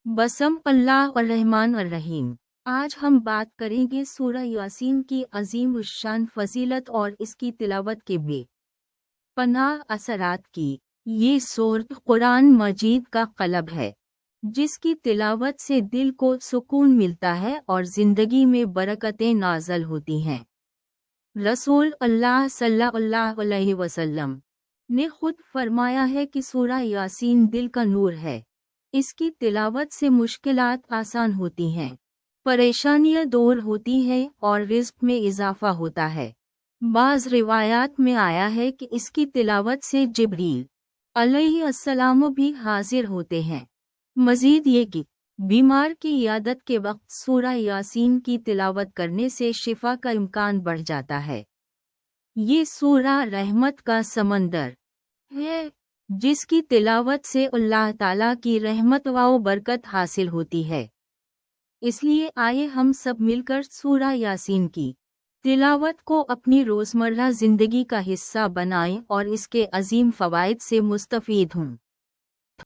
बसम अल्लाह और रहमान और रहीम। आज हम बात करेंगे सूरह यासीन की अजीम उश्शान फजीलत और इसकी तिलावत के बेपनाह असरात की। ये सूरत कुरान मजीद का क़लब है जिसकी तिलावत से दिल को सुकून मिलता है और ज़िंदगी में बरकतें नाज़िल होती हैं। रसूल अल्लाह सल्लल्लाहु अलैहि वसल्लम ने खुद फरमाया है कि सूरह यासीन दिल का नूर है। इसकी तिलावत से मुश्किलात आसान होती हैं, परेशानियां दूर होती हैं और रिज़्क़ में इजाफा होता है। बाज़ रिवायात में आया है कि इसकी तिलावत से जिब्रील अलैहिस्सलाम भी हाजिर होते हैं। मज़ीद ये कि बीमार की इयादत के वक्त सूरह यासीन की तिलावत करने से शिफा का इम्कान बढ़ जाता है। ये सूरह रहमत का समंदर है जिसकी तिलावत से अल्लाह ताला की रहमत व बरकत हासिल होती है। इसलिए आइए हम सब मिलकर सूरह यासीन की तिलावत को अपनी रोज़मर्रा ज़िंदगी का हिस्सा बनाएं और इसके अजीम फ़वाइद से मुस्तफ़ीद हों।